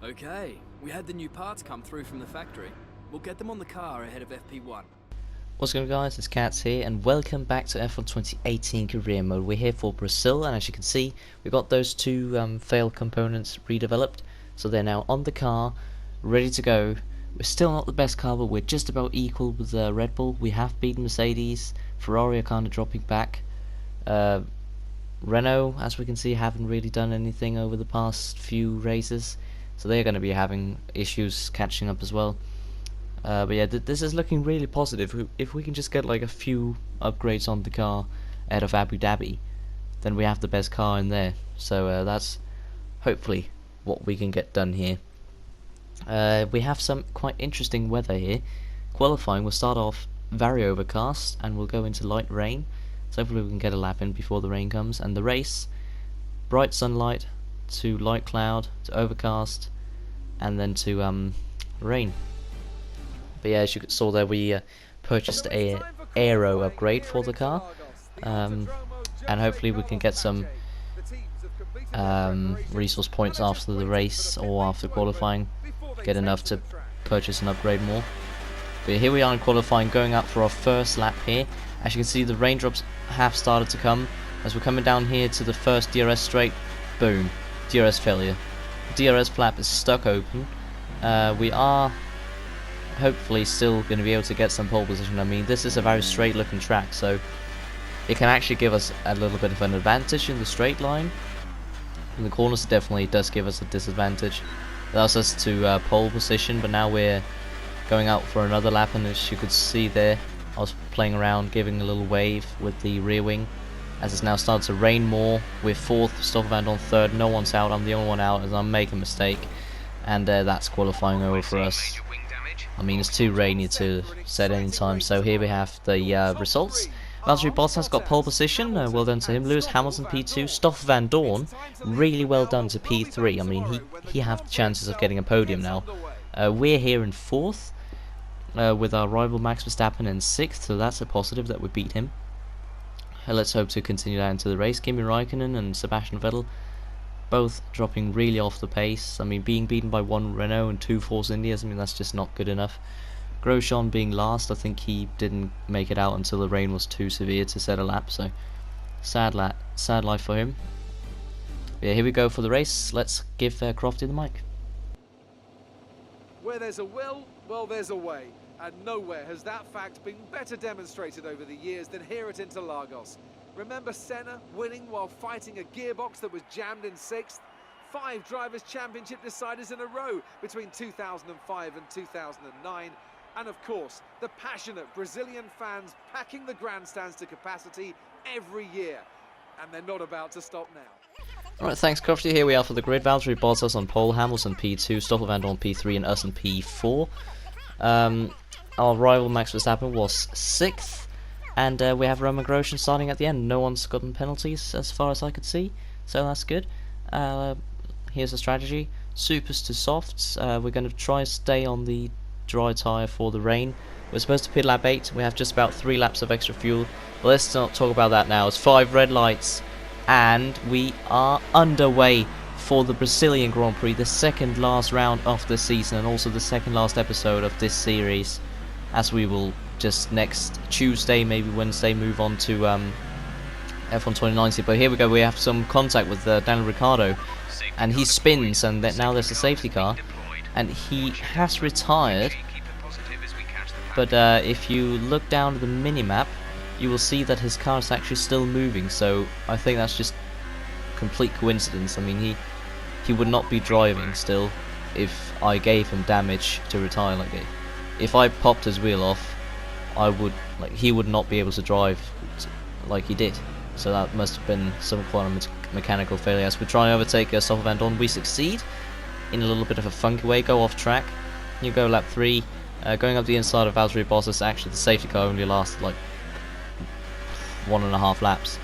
Okay, we had the new parts come through from the factory. We'll get them on the car ahead of FP1. What's going on, guys? It's Cats here, and welcome back to F1 2018 Career Mode. We're here for Brazil, and as you can see, we got those two failed components redeveloped, so they're now on the car, ready to go. We're still not the best car, but we're just about equal with Red Bull. We have beaten Mercedes. Ferrari are kind of dropping back. Renault, as we can see, haven't really done anything over the past few races, so they're going to be having issues catching up as well. But yeah, this is looking really positive. If we can just get like a few upgrades on the car out of Abu Dhabi, then we have the best car in there. So that's hopefully what we can get done here. We have some quite interesting weather here. Qualifying will start off very overcast and we'll go into light rain. So hopefully we can get a lap in before the rain comes. And the race, bright sunlight to light cloud to overcast and then to rain. But yeah, as you saw there, we purchased a aero upgrade for the car, and hopefully we can get some resource points after the race or after qualifying, get enough to purchase and upgrade more. But here we are in qualifying, going out for our first lap here. As you can see, the raindrops have started to come. As we're coming down here to the first DRS straight, boom, DRS failure. DRS flap is stuck open. We are hopefully still going to be able to get some pole position. I mean, this is a very straight looking track, so it can actually give us a little bit of an advantage in the straight line. In the corners it definitely does give us a disadvantage. It allows us to pole position, but now we're going out for another lap, and as you could see there, I was playing around giving a little wave with the rear wing. As it's now started to rain more, we're fourth, Stoffel Vandoorne third, no one's out, I'm the only one out as I make a mistake, and that's qualifying over for us. I mean, it's too rainy to set any time, so here we have the results. Valtteri Bottas got pole position, well done to him. Lewis Hamilton P2, Stoffel Vandoorne, really well done to P3. I mean, he has chances of getting a podium now. We're here in fourth, with our rival Max Verstappen in sixth, so that's a positive that we beat him. Let's hope to continue that into the race. Kimi Raikkonen and Sebastian Vettel both dropping really off the pace. I mean, being beaten by one Renault and two Force Indias, I mean, that's just not good enough. Grosjean being last, I think he didn't make it out until the rain was too severe to set a lap, so sad life for him. Yeah, here we go for the race. Let's give Crofty the mic. Where there's a will, well, there's a way. And nowhere has that fact been better demonstrated over the years than here at Interlagos. Remember Senna winning while fighting a gearbox that was jammed in 6th? 5 Drivers' Championship deciders in a row between 2005 and 2009. And of course, the passionate Brazilian fans packing the grandstands to capacity every year. And they're not about to stop now. Alright, thanks Crofty. Here we are for the grid. Valtteri Bottas on pole, Hamilton P2, Stoffel Vandoorne P3 and us in P4. Our rival Max Verstappen was 6th. And we have Roman Grosjean starting at the end. No one's gotten penalties as far as I could see, so that's good. Here's the strategy. Supers to softs. We're going to try and stay on the dry tyre for the rain. We're supposed to pit lap 8. We have just about 3 laps of extra fuel. But let's not talk about that now. It's 5 red lights. And we are underway for the Brazilian Grand Prix. The second last round of the season. And also the second last episode of this series. As we will just next Tuesday, maybe Wednesday, move on to F1 2019. But here we go, we have some contact with Daniel Ricciardo, and he spins, and now there's a safety car, and he has retired. But if you look down at the minimap, you will see that his car is actually still moving, so I think that's just complete coincidence. I mean, he would not be driving still if I gave him damage to retire like it. If I popped his wheel off, he would not be able to drive like he did. So that must have been some kind of mechanical failure. As we try and overtake Stoffel Vandoorne, we succeed in a little bit of a funky way, go off track. You go lap 3, going up the inside of Valtteri Bottas. Actually, the safety car only lasted like 1.5 laps.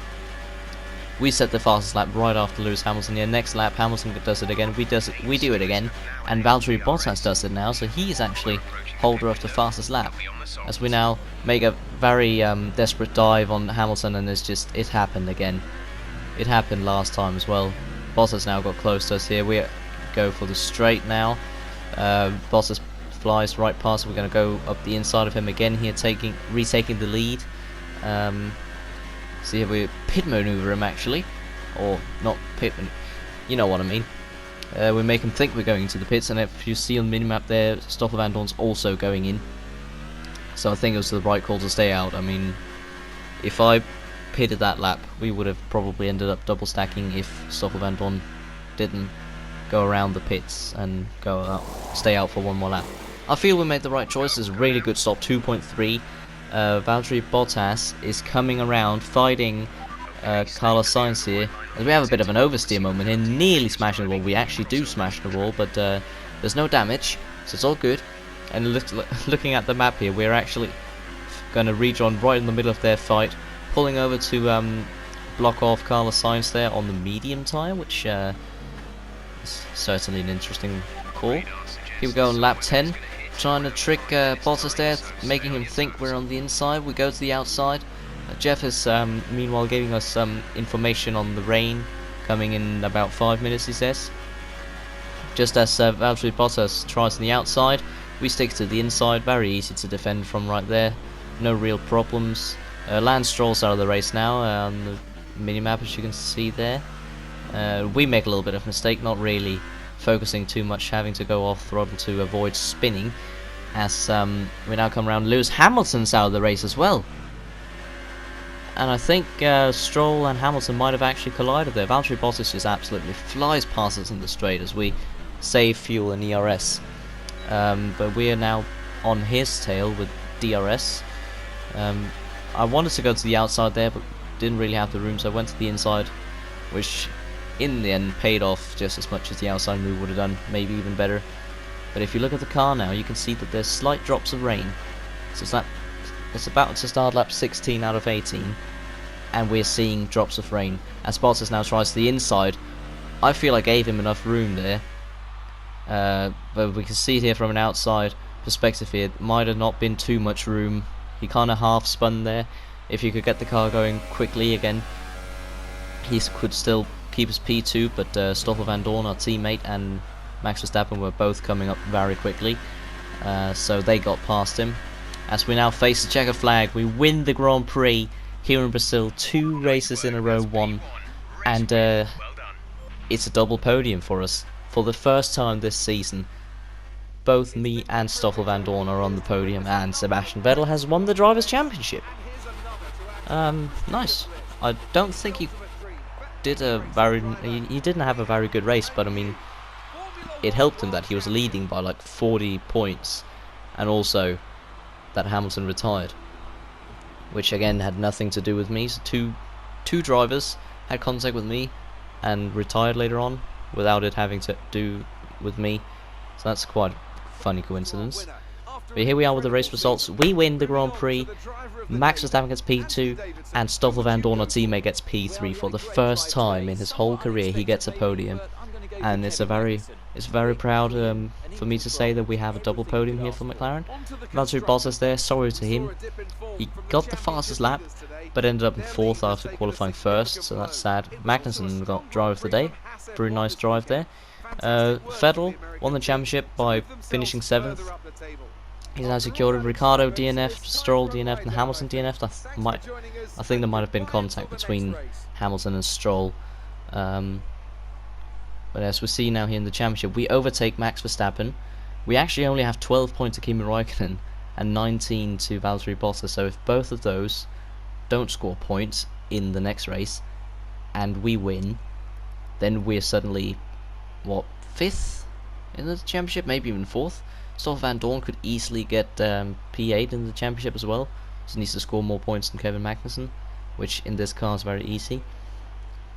We set the fastest lap right after Lewis Hamilton. Yeah, next lap Hamilton does it again. We do it again, and Valtteri Bottas does it now. So he's actually holder of the fastest lap. As we now make a very desperate dive on Hamilton, and it happened again. It happened last time as well. Bottas now got close to us here. We're go for the straight now. Bottas flies right past. We're going to go up the inside of him again here, retaking the lead. See if we pit maneuver him actually, or not pit, you know what I mean. We make him think we're going into the pits, and if you see on the minimap there, Stoffel Van Dorn's also going in. So I think it was the right call to stay out. I mean, if I pitted that lap, we would have probably ended up double stacking if Stoffel Van Dorn didn't go around the pits and stay out for one more lap. I feel we made the right choice. It's a really good stop, 2.3. Valtteri Bottas is coming around, fighting Carlos Sainz here. As we have a bit of an oversteer moment here, nearly smashing the wall. We actually do smash the wall, but there's no damage, so it's all good. And looking at the map here, we're actually going to rejoin right in the middle of their fight, pulling over to block off Carlos Sainz there on the medium tyre, which is certainly an interesting call. Here we go on lap 10. Trying to trick Bottas there, making him think we're on the inside. We go to the outside. Jeff is meanwhile giving us some information on the rain coming in about 5 minutes, he says. Just as Valtteri Bottas tries on the outside, we stick to the inside. Very easy to defend from right there. No real problems. Lance Stroll's out of the race now on the minimap, as you can see there. We make a little bit of mistake, not really focusing too much, having to go off throttle to avoid spinning, as we now come around. Lewis Hamilton's out of the race as well, and I think Stroll and Hamilton might have actually collided there. Valtteri Bottas just absolutely flies past us in the straight as we save fuel and ERS, but we are now on his tail with DRS. I wanted to go to the outside there, but didn't really have the room, so I went to the inside, which in the end paid off just as much as the outside move would have done, maybe even better. But if you look at the car now, you can see that there's slight drops of rain. So it's about to start lap 16 out of 18, and we're seeing drops of rain. As Bottas now tries the inside, I feel I gave him enough room there, but we can see it here from an outside perspective here. It might have not been too much room. He kind of half spun there. If you could get the car going quickly again, he could still keep his P2, but Stoffel Van Dorn, our teammate, and Max Verstappen were both coming up very quickly, so they got past him. As we now face the checker flag, we win the Grand Prix here in Brazil, 2 races in a row won, and it's a double podium for us. For the first time this season, both me and Stoffel Van Dorn are on the podium, and Sebastian Vettel has won the Drivers' Championship. Nice. I don't think he didn't have a very good race, but I mean, it helped him that he was leading by like 40 points, and also that Hamilton retired, which again had nothing to do with me. So two drivers had contact with me and retired later on without it having to do with me, so that's quite a funny coincidence. But here we are with the race results. We win the Grand Prix, Max Verstappen gets P2, and Stoffel Van Dorn, our teammate, gets P3. For the first time in his whole career, he gets a podium, and it's very proud for me to say that we have a double podium here for McLaren. Valtteri Bottas there, sorry to him. He got the fastest lap, but ended up in 4th after qualifying 1st, so that's sad. Magnussen got drive of the day, pretty nice drive there. Vettel won the championship by finishing 7th. He's now secured it. Ricciardo DNF'd, Stroll DNF'd, and Hamilton DNF'd. I think there might have been contact between Hamilton and Stroll. But as we see now here in the championship, we overtake Max Verstappen. We actually only have 12 points to Kimi Räikkönen and 19 to Valtteri Bottas. So if both of those don't score points in the next race and we win, then we're suddenly, what, 5th in the championship, maybe even 4th. Stoffel Van Dorn could easily get P8 in the championship as well. Just needs to score more points than Kevin Magnussen, which in this car is very easy.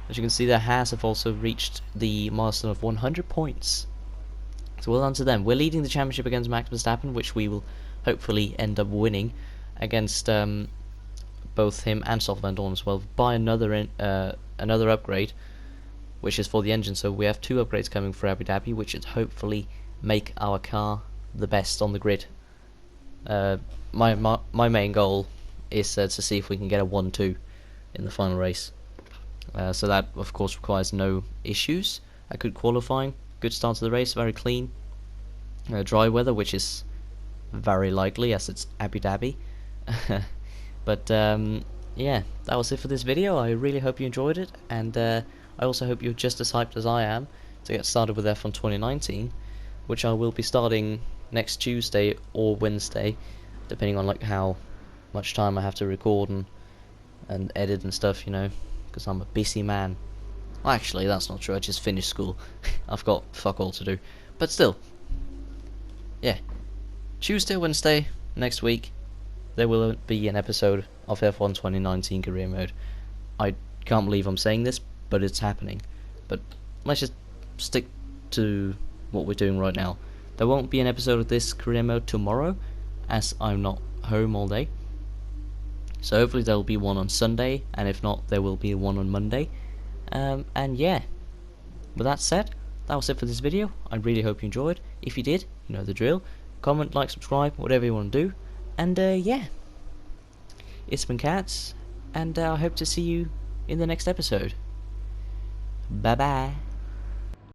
As you can see, the Haas have also reached the milestone of 100 points. So well done to them. We're leading the championship against Max Verstappen, which we will hopefully end up winning against both him and Stoffel Van Dorn as well, by another upgrade, which is for the engine. So we have 2 upgrades coming for Abu Dhabi, which should hopefully make our car the best on the grid. My main goal is to see if we can get a 1-2 in the final race. So that of course requires no issues, a good qualifying, good start to the race, very clean. Dry weather, which is very likely as it's Abu Dhabi. But yeah, that was it for this video. I really hope you enjoyed it, and I also hope you're just as hyped as I am to get started with F1 2019, which I will be starting next Tuesday or Wednesday, depending on like how much time I have to record and edit and stuff, you know, because I'm a busy man. Well, actually, that's not true. I just finished school. I've got fuck all to do, but still, yeah. Tuesday, Wednesday next week, there will be an episode of F1 2019 Career Mode. I can't believe I'm saying this, but it's happening. But let's just stick to what we're doing right now. There won't be an episode of this Career Mode tomorrow, as I'm not home all day. So hopefully there will be one on Sunday, and if not, there will be one on Monday. And yeah, with that said, that was it for this video. I really hope you enjoyed. If you did, you know the drill. Comment, like, subscribe, whatever you want to do. And yeah, it's been Cats, and I hope to see you in the next episode. Bye bye.